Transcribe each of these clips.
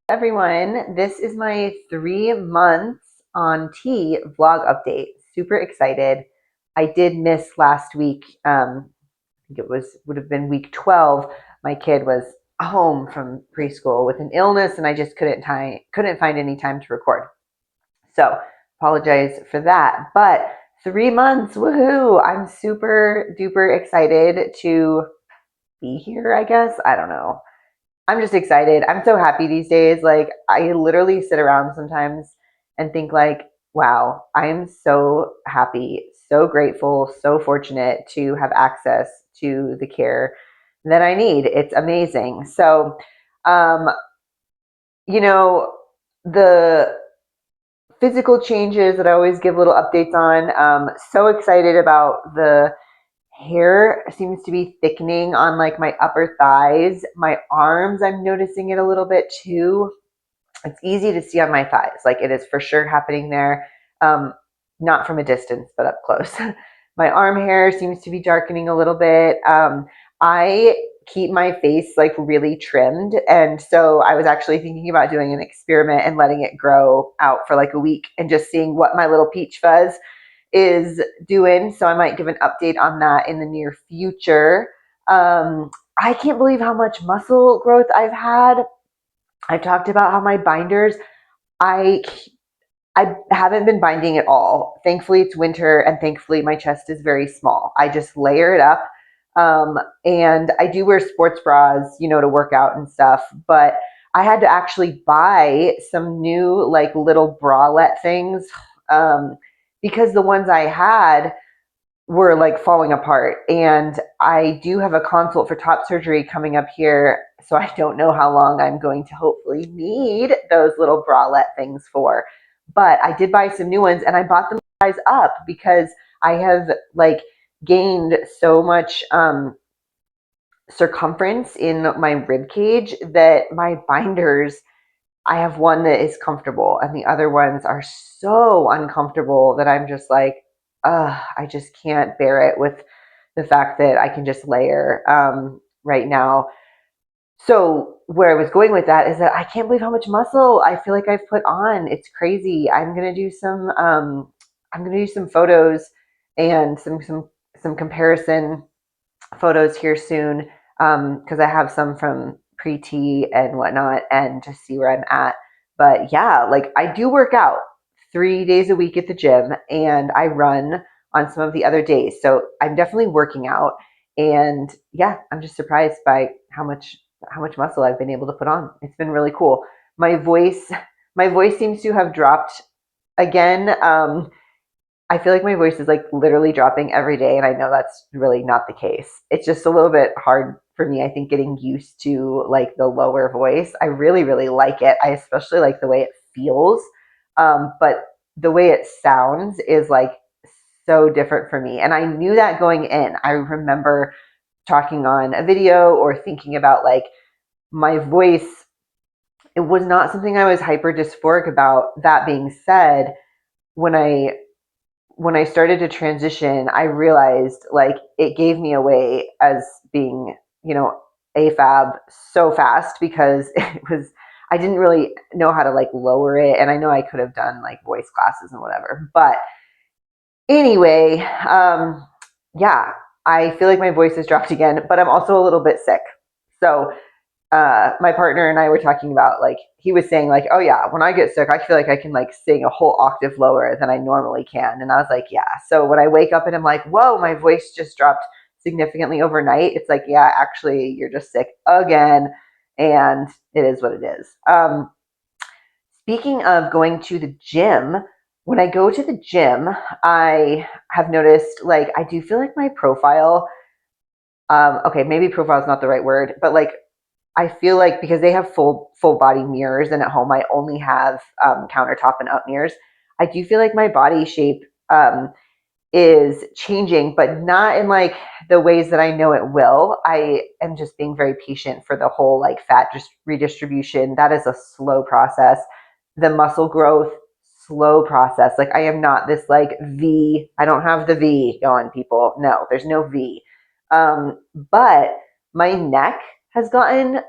Everyone. This is my 3 months on T vlog update. Super excited. I did miss last week. I think would have been week 12. My kid was home from preschool with an illness, and I just couldn't find any time to record. So apologize for that. But 3 months, woohoo! I'm super duper excited to be here. I guess I don't know. I'm just excited. I'm so happy these days. Like I literally sit around sometimes and think like, wow, I am so happy, so grateful, so fortunate to have access to the care that I need. It's amazing. So, um, you know, the physical changes that I always give little updates on. So excited about the hair seems to be thickening on like my upper thighs, my arms. I'm noticing it a little bit too. It's easy to see on my thighs. Like it is for sure happening there. Um, Not from a distance, but up close. My arm hair seems to be darkening a little bit. I keep my face like really trimmed. And so I was actually thinking about doing an experiment and letting it grow out for like a week and just seeing what my little peach fuzz is doing. So I might give an update on that in the near future. I can't believe how much muscle growth I've had. I've talked about how my binders, I I haven't been binding at all. Thankfully, it's winter, and thankfully, my chest is very small. I just layer it up, and I do wear sports bras, to work out and stuff. But I had to actually buy some new like little bralette things because the ones I had were like falling apart. And I do have a consult for top surgery coming up here. So I don't know how long I'm going to hopefully need those little bralette things for. But I did buy some new ones and I bought them size up because I have like gained so much circumference in my rib cage that my binders, I have one that is comfortable and the other ones are so uncomfortable that I'm just like, I just can't bear it with the fact that I can just layer right now. So where I was going with that is that I can't believe how much muscle I feel like I've put on. It's crazy. I'm gonna do some photos and some comparison photos here soon because I have some from pre-T and whatnot and just see where I'm at. But yeah, like I do work out 3 days a week at the gym and I run on some of the other days. So I'm definitely working out. And yeah, I'm just surprised by how much muscle I've been able to put on. It's been really cool. My voice my voice seems to have dropped again. I feel like my voice is like literally dropping every day, and I know that's really not the case. It's just a little bit hard for me, I think, getting used to like the lower voice. I really, really like it. I especially like the way it feels, but the way it sounds is like so different for me. And I knew that going in. I remember talking on a video or thinking about like my voice. It was not something I was hyper dysphoric about. That being said, when I started to transition, I realized like it gave me away as being, AFAB so fast because I didn't really know how to like lower it. And I know I could have done like voice classes and whatever. But anyway, yeah, I feel like my voice has dropped again, but I'm also a little bit sick. So my partner and I were talking about like he was saying like, oh yeah, when I get sick, I feel like I can like sing a whole octave lower than I normally can. And I was like, yeah. So when I wake up and I'm like, whoa, my voice just dropped significantly overnight. It's like, yeah, actually, you're just sick again, and it is what it is. Speaking of going to the gym, when I go to the gym, I have noticed like I do feel like my profile. Okay, maybe profile is not the right word, but like I feel like because they have full body mirrors, and at home I only have countertop and up mirrors. I do feel like my body shape is changing, but not in like the ways that I know it will. I am just being very patient for the whole like fat just redistribution. That is a slow process. The muscle growth, slow process. Like I am not this like V. I don't have the V going, people. No, there's no V. But my neck has gotten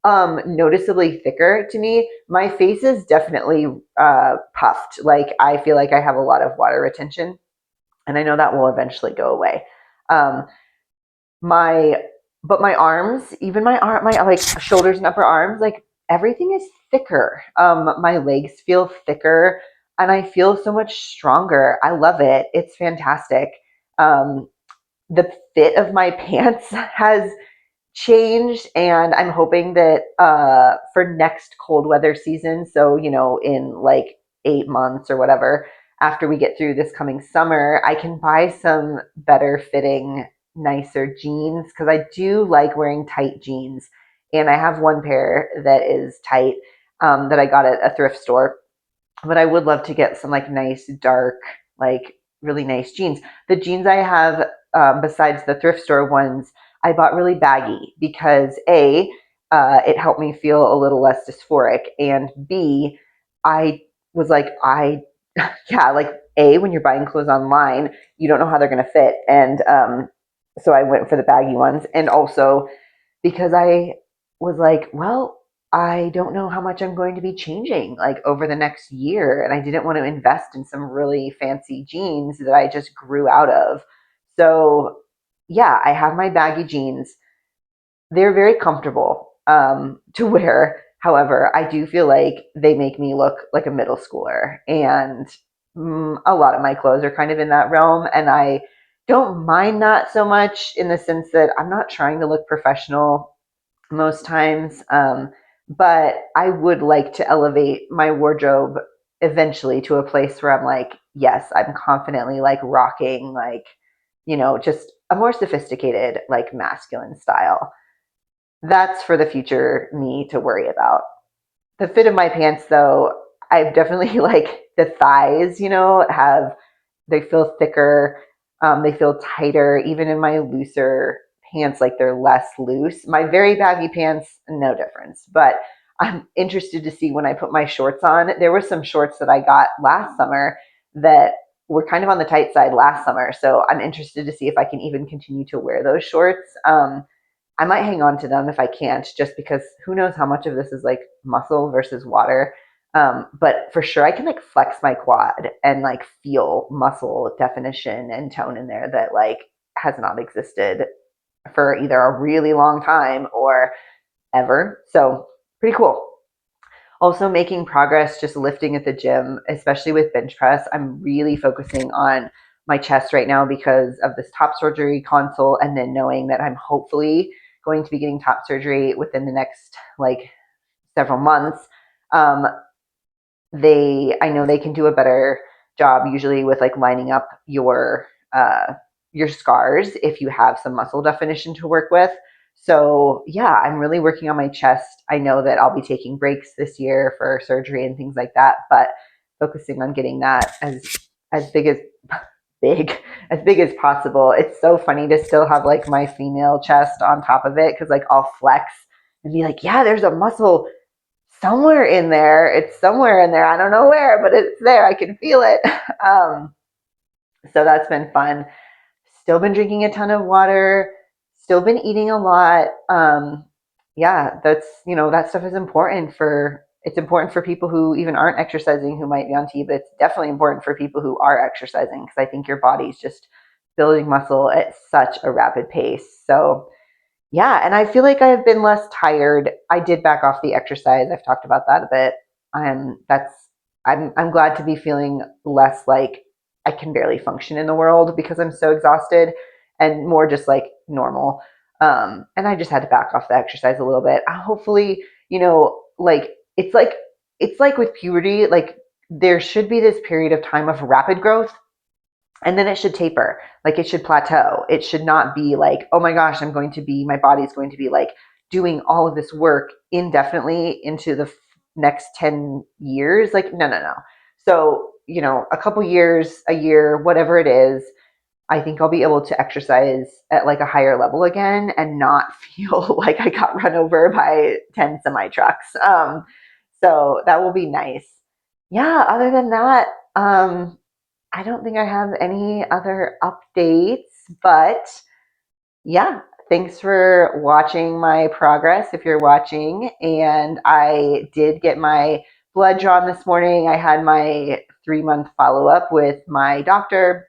Noticeably thicker to me. My face is definitely puffed. Like I feel like I have a lot of water retention, and I know that will eventually go away. Um, my but my arms, even my like shoulders and upper arms, like everything is thicker. My legs feel thicker, and I feel so much stronger. I love it. It's fantastic. Um, the fit of my pants has changed, and I'm hoping that for next cold weather season, so in like 8 months or whatever, after we get through this coming summer, I can buy some better fitting, nicer jeans, because I do like wearing tight jeans, and I have one pair that is tight, that I got at a thrift store, but I would love to get some like nice dark, like really nice jeans. The jeans I have, besides the thrift store ones, I bought really baggy because A, it helped me feel a little less dysphoric, and B, I was like, yeah, like A, when you're buying clothes online, you don't know how they're going to fit, and so I went for the baggy ones, and also because I was like, well, I don't know how much I'm going to be changing like over the next year. And I didn't want to invest in some really fancy jeans that I just grew out of. So, yeah, I have my baggy jeans. They're very comfortable to wear. However, I do feel like they make me look like a middle schooler. And a lot of my clothes are kind of in that realm. And I don't mind that so much in the sense that I'm not trying to look professional most times. But I would like to elevate my wardrobe eventually to a place where I'm like, yes, I'm confidently like rocking, like, just a more sophisticated, like masculine style. That's for the future me to worry about. The fit of my pants, though, I've definitely like the thighs, they feel thicker, they feel tighter, even in my looser pants, like they're less loose. My very baggy pants, no difference. But I'm interested to see when I put my shorts on. There were some shorts that I got last summer that were kind of on the tight side last summer. So I'm interested to see if I can even continue to wear those shorts. I might hang on to them if I can't, just because who knows how much of this is like muscle versus water. But for sure, I can like flex my quad and like feel muscle definition and tone in there that like has not existed for either a really long time or ever. So pretty cool. Also making progress just lifting at the gym, especially with bench press. I'm really focusing on my chest right now because of this top surgery console, and then knowing that I'm hopefully going to be getting top surgery within the next like several months. Um, I know they can do a better job usually with like lining up your scars if you have some muscle definition to work with. So yeah, I'm really working on my chest. I know that I'll be taking breaks this year for surgery and things like that, but focusing on getting that as big as big as big as possible. It's so funny to still have like my female chest on top of it, because like I'll flex and be like, yeah, there's a muscle somewhere in there. It's somewhere in there. I don't know where, but it's there. I can feel it. Um, so that's been fun. Still been drinking a ton of water. Still been eating a lot. Yeah, that stuff is important for. It's important for people who even aren't exercising, who might be on T, but it's definitely important for people who are exercising, because I think your body's just building muscle at such a rapid pace. So yeah, and I feel like I've been less tired. I did back off the exercise. I've talked about that a bit. That's I'm glad to be feeling less like I can barely function in the world because I'm so exhausted, and more just like normal. And I just had to back off the exercise a little bit. Hopefully, like it's like with puberty, like there should be this period of time of rapid growth, and then it should taper, like it should plateau. It should not be like, oh my gosh, my body's going to be like doing all of this work indefinitely into the next 10 years. Like, no, no, no. So, a couple years, a year, whatever it is, I think I'll be able to exercise at like a higher level again and not feel like I got run over by 10 semi trucks. So that will be nice. Yeah, other than that, I don't think I have any other updates, but yeah, thanks for watching my progress if you're watching. And I did get my blood drawn this morning. I had my 3-month follow-up with my doctor.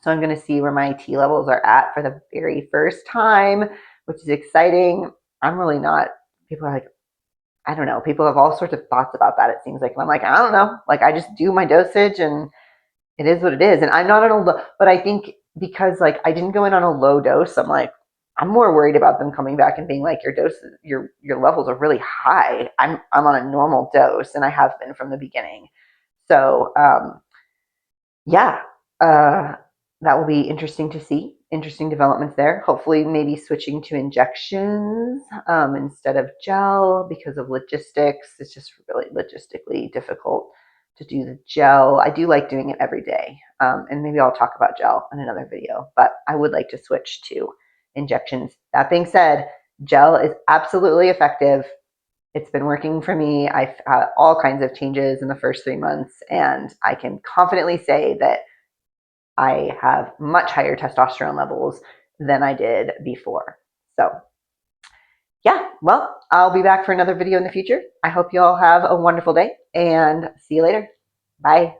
So I'm going to see where my T levels are at for the very first time, which is exciting. I'm really not, people are like, I don't know. People have all sorts of thoughts about that, it seems like. And I'm like, I don't know. Like, I just do my dosage and it is what it is. And I'm not on a low, but I think because like I didn't go in on a low dose, I'm like, I'm more worried about them coming back and being like, your dose, your levels are really high. I'm on a normal dose, and I have been from the beginning. So yeah, uh, that will be interesting to see. Interesting developments there. Hopefully, maybe switching to injections instead of gel because of logistics. It's just really logistically difficult to do the gel. I do like doing it every day. And maybe I'll talk about gel in another video, but I would like to switch to injections. That being said, gel is absolutely effective. It's been working for me. I've had all kinds of changes in the first 3 months, and I can confidently say that I have much higher testosterone levels than I did before. So, yeah, well, I'll be back for another video in the future. I hope you all have a wonderful day and see you later. Bye.